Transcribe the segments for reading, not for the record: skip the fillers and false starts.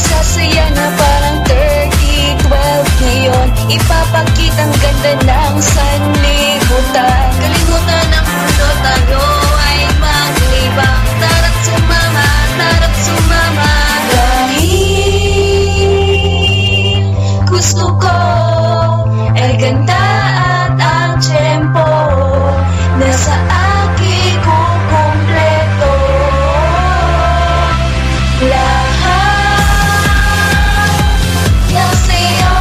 Nagsasaya na parang 30-12 ngayon. Ipapakitang ganda ng sanlibutan. Kalimutan ng mundo, tayo ay maglibang. Tara't sumama, tara't sumama. Dahil gusto ko ay ganda at ang tiyempo nasa aking kukumpleto. Lahat ng sayo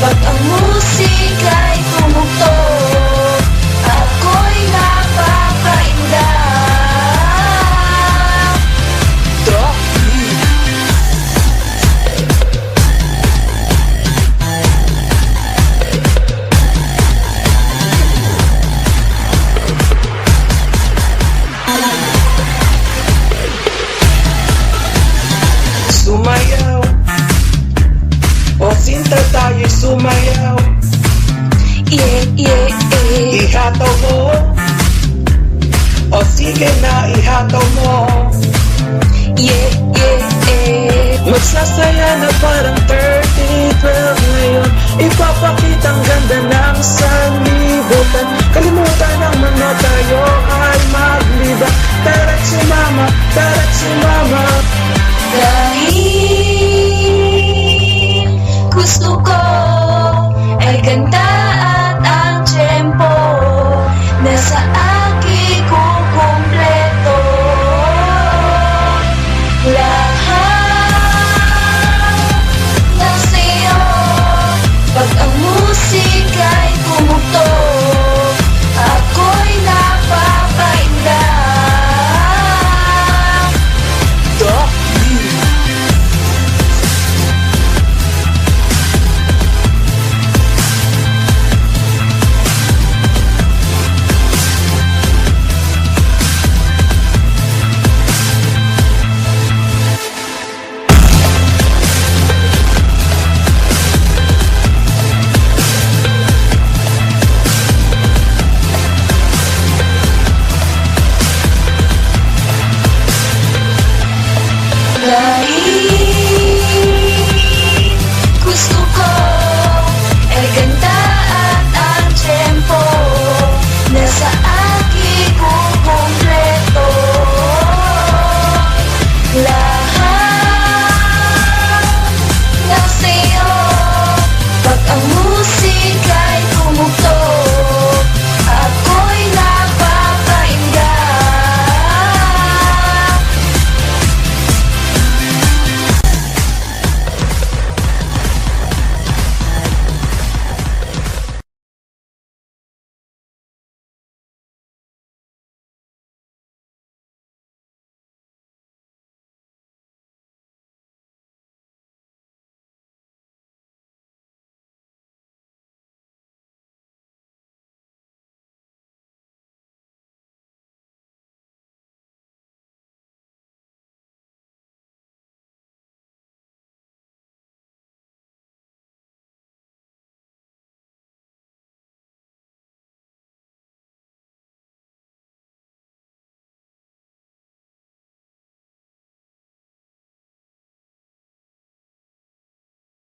pag ang musika'y tumugtog, ako'y napapainda. Sumayaw, o sinta tayo'y sumayaw. Yeah, yeah, yeah. Ihataw mo, o sige na ihataw mo. Yeah,